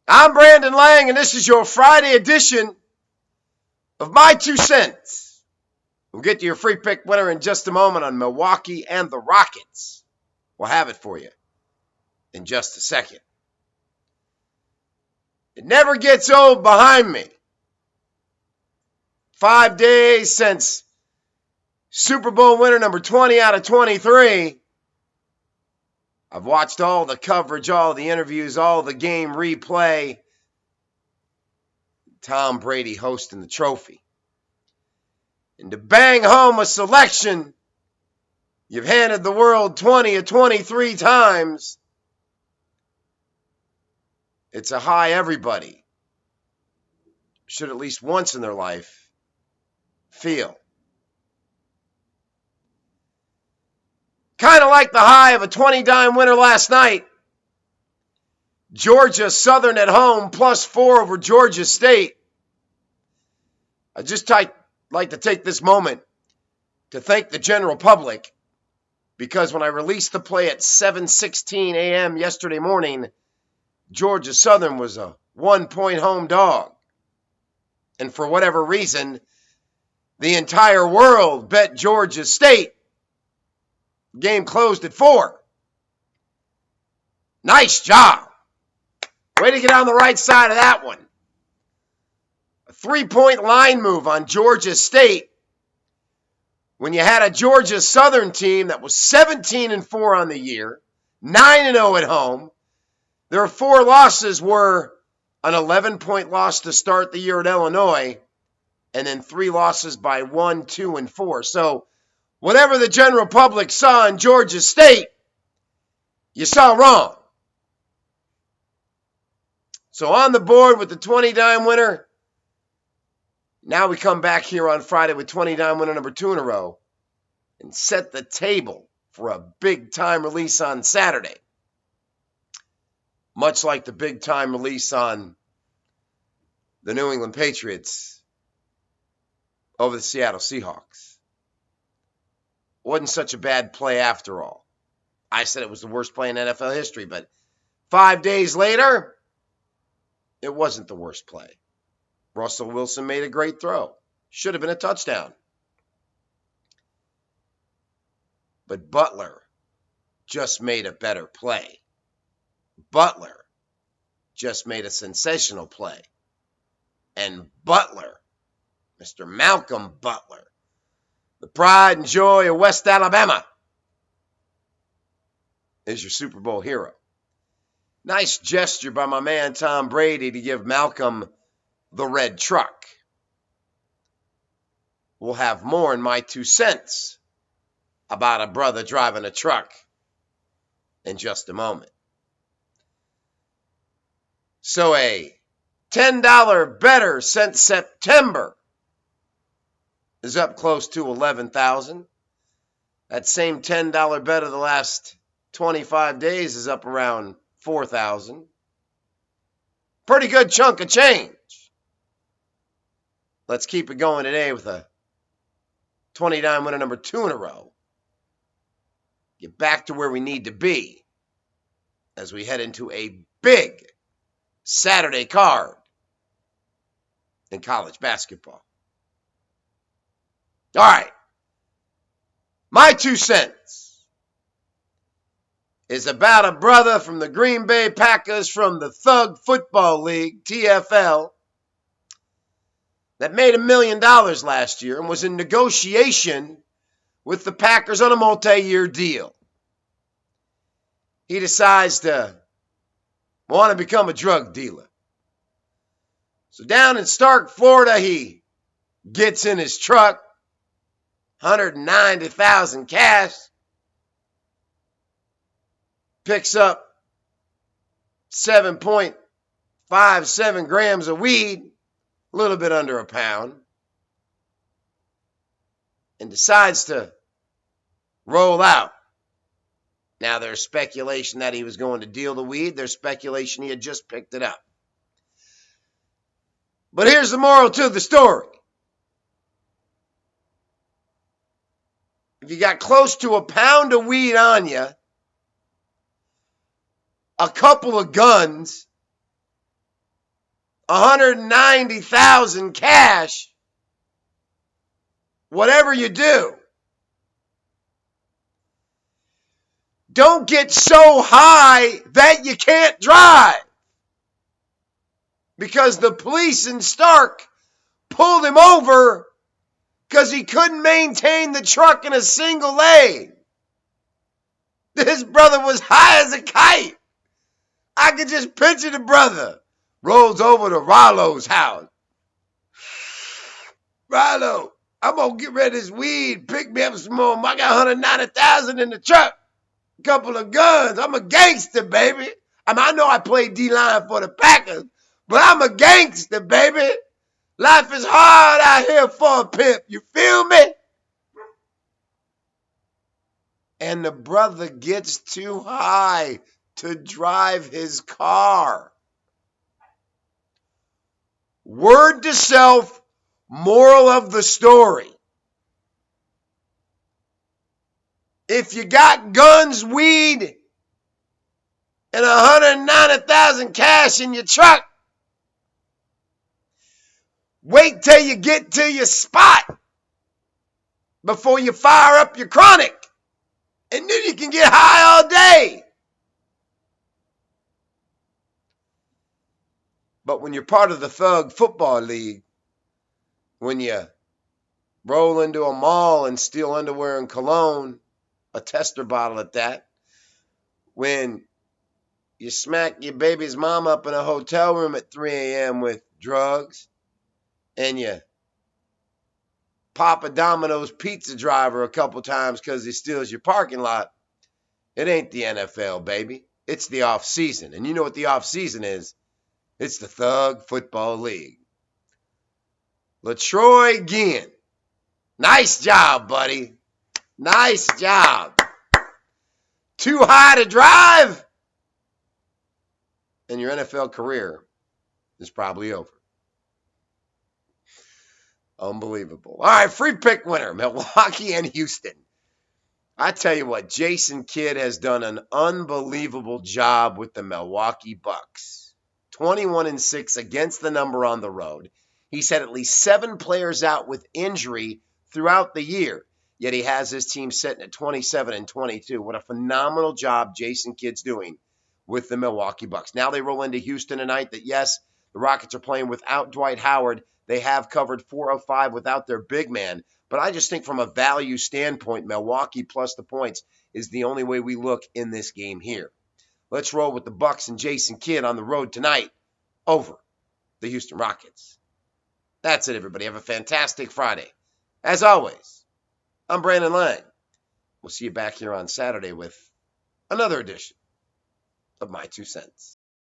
I'm Brandon Lang, and this is your Friday edition of My Two Cents. We'll get to your free pick winner in just a moment on Milwaukee and the Rockets. We'll have it for you in just a second. It never gets old behind me. 5 days since Super Bowl winner number 20 out of 23. I've watched all the coverage, all the interviews, all the game replay. Tom Brady hosting the trophy. And to bang home a selection you've handed the world 20 or 23 times, it's a high everybody should at least once in their life feel. Kind of like the high of a 20-dime winner last night. Georgia Southern at home, +4 over Georgia State. I just like to take this moment to thank the general public, because when I released the play at 7:16 a.m. yesterday morning, Georgia Southern was a 1-point home dog. And for whatever reason, the entire world bet Georgia State. Game closed at 4. Nice job. Way to get on the right side of that one. A 3-point line move on Georgia State when you had a Georgia Southern team that was 17-4 on the year, 9-0 at home. Their 4 losses were an 11-point loss to start the year at Illinois, and then 3 losses by 1, 2, and 4. So whatever the general public saw in Georgia State, you saw wrong. So on the board with the 20-dime winner. Now we come back here on Friday with 20-dime winner number 2 in a row and set the table for a big-time release on Saturday. Much like the big-time release on the New England Patriots over the Seattle Seahawks. Wasn't such a bad play after all. I said it was the worst play in NFL history, but 5 days later, it wasn't the worst play. Russell Wilson made a great throw. Should have been a touchdown. But Butler just made a better play. Butler just made a sensational play. And Butler, Mr. Malcolm Butler, the pride and joy of West Alabama, is your Super Bowl hero. Nice gesture by my man Tom Brady to give Malcolm the red truck. We'll have more in my 2 cents about a brother driving a truck in just a moment. So a $10 better since September is up close to 11,000. That same $10 better the last 25 days is up around 4,000. Pretty good chunk of change. Let's keep it going today with a 20-dime winner number 2 in a row. Get back to where we need to be as we head into a big Saturday card in college basketball. All right. My 2 cents is about a brother from the Green Bay Packers from the Thug Football League, TFL, that made $1 million last year and was in negotiation with the Packers on a multi-year deal. He decides to want to become a drug dealer. So down in Stark, Florida, he gets in his truck, $190,000 cash, picks up 7.57 grams of weed, a little bit under a pound, and decides to roll out. Now, there's speculation that he was going to deal the weed. There's speculation he had just picked it up. But here's the moral to the story. If you got close to a pound of weed on you, a couple of guns, $190,000 cash, whatever you do, don't get so high that you can't drive. Because the police in Stark pulled him over because he couldn't maintain the truck in a single lane. This brother was high as a kite. I could just picture the brother. Rolls over to Rollo's house. Rollo, I'm going to get rid of this weed. Pick me up some more. I got $190,000 in the truck. A couple of guns. I'm a gangster, baby. I know I played D-line for the Packers, but I'm a gangster, baby. Life is hard out here for a pimp. You feel me? And the brother gets too high to drive his car. Word to self, moral of the story. If you got guns, weed, and $190,000 cash in your truck, wait till you get to your spot before you fire up your chronic. And then you can get high all day. But when you're part of the Thug Football League, when you roll into a mall and steal underwear and cologne, a tester bottle at that, when you smack your baby's mom up in a hotel room at 3 a.m. with drugs, and you pop a Domino's pizza driver a couple times because he steals your parking lot, it ain't the NFL, baby. It's the off season. And you know what the off season is? It's the Thug Football League. LaTroy Ginn. Nice job, buddy. Nice job. Too high to drive? And your NFL career is probably over. Unbelievable. All right, free pick winner, Milwaukee and Houston. I tell you what, Jason Kidd has done an unbelievable job with the Milwaukee Bucks. 21-6 against the number on the road. He's had at least 7 players out with injury throughout the year, yet he has his team sitting at 27-22. What a phenomenal job Jason Kidd's doing with the Milwaukee Bucks. Now they roll into Houston tonight that, yes, the Rockets are playing without Dwight Howard. They have covered 4 of 5 without their big man. But I just think from a value standpoint, Milwaukee plus the points is the only way we look in this game here. Let's roll with the Bucks and Jason Kidd on the road tonight over the Houston Rockets. That's it, everybody. Have a fantastic Friday. As always, I'm Brandon Lang. We'll see you back here on Saturday with another edition of My 2 Cents.